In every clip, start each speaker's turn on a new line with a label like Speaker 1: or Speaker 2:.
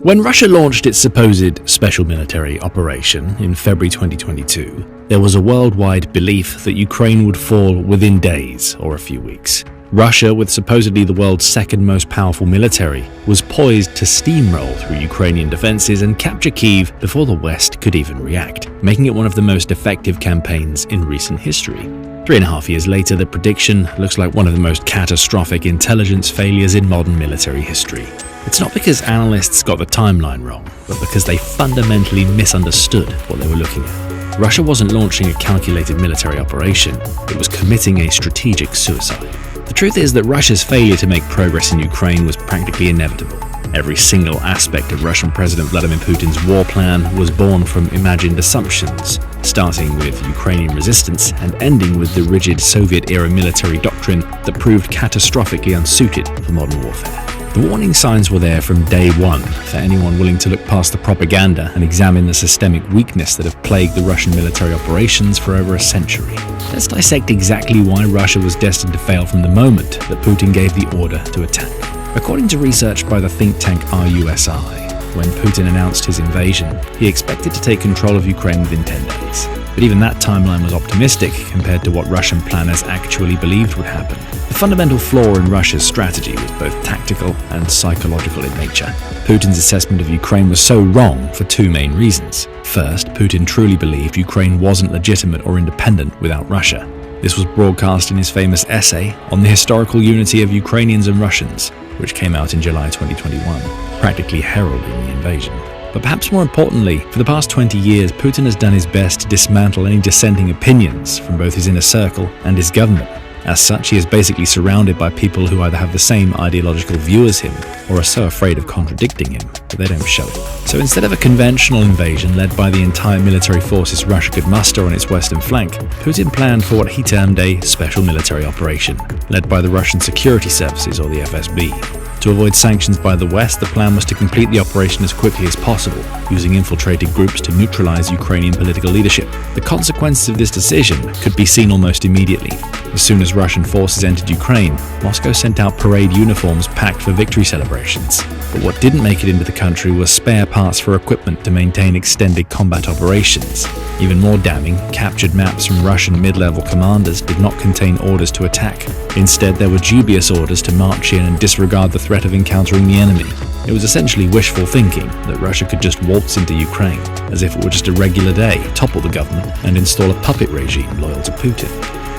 Speaker 1: When Russia launched its supposed special military operation in February 2022, there was a worldwide belief that Ukraine would fall within days or a few weeks. Russia, with supposedly the world's second most powerful military, was poised to steamroll through Ukrainian defenses and capture Kyiv before the West could even react, making it one of the most effective campaigns in recent history. 3.5 years later, the prediction looks like one of the most catastrophic intelligence failures in modern military history. It's not because analysts got the timeline wrong, but because they fundamentally misunderstood what they were looking at. Russia wasn't launching a calculated military operation, it was committing a strategic suicide. The truth is that Russia's failure to make progress in Ukraine was practically inevitable. Every single aspect of Russian President Vladimir Putin's war plan was born from imagined assumptions, starting with Ukrainian resistance and ending with the rigid Soviet-era military doctrine that proved catastrophically unsuited for modern warfare. The warning signs were there from day one for anyone willing to look past the propaganda and examine the systemic weakness that have plagued the Russian military operations for over a century. Let's dissect exactly why Russia was destined to fail from the moment that Putin gave the order to attack. According to research by the think tank RUSI, when Putin announced his invasion, he expected to take control of Ukraine within 10 days. But even that timeline was optimistic compared to what Russian planners actually believed would happen. The fundamental flaw in Russia's strategy was both tactical and psychological in nature. Putin's assessment of Ukraine was so wrong for two main reasons. First, Putin truly believed Ukraine wasn't legitimate or independent without Russia. This was broadcast in his famous essay on the historical unity of Ukrainians and Russians, which came out in July 2021, practically heralding the invasion. But perhaps more importantly, for the past 20 years, Putin has done his best to dismantle any dissenting opinions from both his inner circle and his government. As such, he is basically surrounded by people who either have the same ideological view as him or are so afraid of contradicting him that they don't show it. So instead of a conventional invasion led by the entire military forces Russia could muster on its western flank, Putin planned for what he termed a special military operation, led by the Russian security services or the FSB. To avoid sanctions by the West, the plan was to complete the operation as quickly as possible, using infiltrated groups to neutralize Ukrainian political leadership. The consequences of this decision could be seen almost immediately. As soon as Russian forces entered Ukraine, Moscow sent out parade uniforms packed for victory celebrations. But what didn't make it into the country was spare parts for equipment to maintain extended combat operations. Even more damning, captured maps from Russian mid-level commanders did not contain orders to attack. Instead, there were dubious orders to march in and disregard the threat of encountering the enemy. It was essentially wishful thinking that Russia could just waltz into Ukraine, as if it were just a regular day, topple the government, and install a puppet regime loyal to Putin.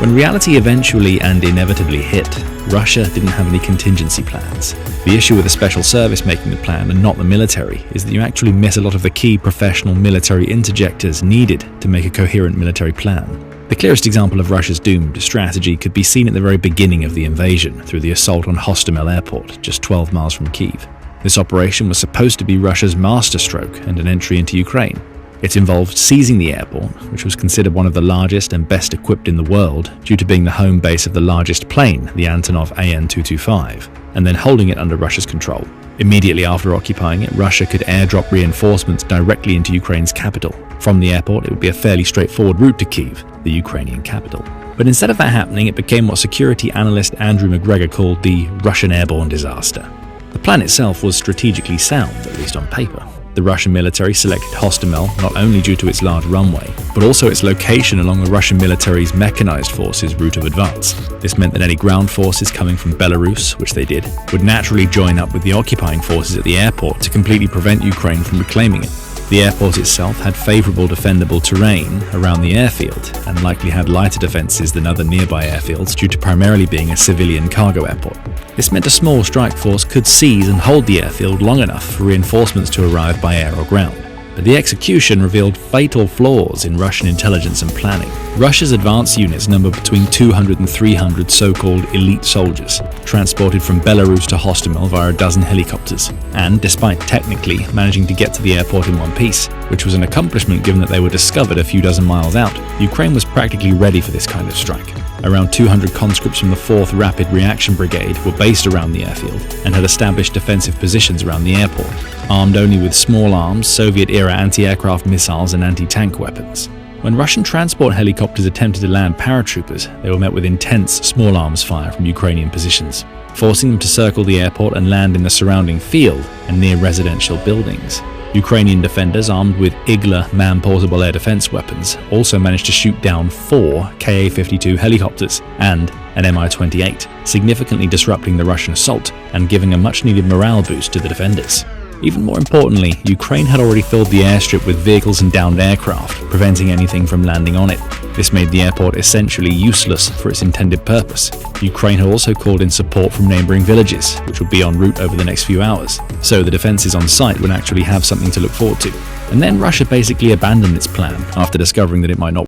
Speaker 1: When reality eventually and inevitably hit, Russia didn't have any contingency plans. The issue with the special service making the plan and not the military is that you actually miss a lot of the key professional military interjectors needed to make a coherent military plan. The clearest example of Russia's doomed strategy could be seen at the very beginning of the invasion through the assault on Hostomel Airport, just 12 miles from Kyiv. This operation was supposed to be Russia's masterstroke and an entry into Ukraine. It involved seizing the airport, which was considered one of the largest and best equipped in the world due to being the home base of the largest plane, the Antonov AN-225, and then holding it under Russia's control. Immediately after occupying it, Russia could airdrop reinforcements directly into Ukraine's capital. From the airport, it would be a fairly straightforward route to Kyiv, the Ukrainian capital. But instead of that happening, it became what security analyst Andrew McGregor called the Russian airborne disaster. The plan itself was strategically sound, at least on paper. The Russian military selected Hostomel not only due to its large runway, but also its location along the Russian military's mechanized forces' route of advance. This meant that any ground forces coming from Belarus, which they did, would naturally join up with the occupying forces at the airport to completely prevent Ukraine from reclaiming it. The airport itself had favorable defendable terrain around the airfield and likely had lighter defenses than other nearby airfields due to primarily being a civilian cargo airport. This meant a small strike force could seize and hold the airfield long enough for reinforcements to arrive by air or ground. But the execution revealed fatal flaws in Russian intelligence and planning. Russia's advance units number between 200 and 300 so-called elite soldiers, transported from Belarus to Hostomel via a dozen helicopters, and despite technically managing to get to the airport in one piece, which was an accomplishment given that they were discovered a few dozen miles out, Ukraine was practically ready for this kind of strike. Around 200 conscripts from the 4th Rapid Reaction Brigade were based around the airfield and had established defensive positions around the airport, armed only with small arms, Soviet-era anti-aircraft missiles and anti-tank weapons. When Russian transport helicopters attempted to land paratroopers, they were met with intense small arms fire from Ukrainian positions. forcing them to circle the airport and land in the surrounding field and near residential buildings. Ukrainian defenders armed with Igla man-portable air defense weapons also managed to shoot down 4 Ka-52 helicopters and an Mi-28, significantly disrupting the Russian assault and giving a much-needed morale boost to the defenders. Even more importantly, Ukraine had already filled the airstrip with vehicles and downed aircraft, preventing anything from landing on it. This made the airport essentially useless for its intended purpose. Ukraine had also called in support from neighboring villages, which would be en route over the next few hours, so the defenses on site would actually have something to look forward to. And then Russia basically abandoned its plan after discovering that it might not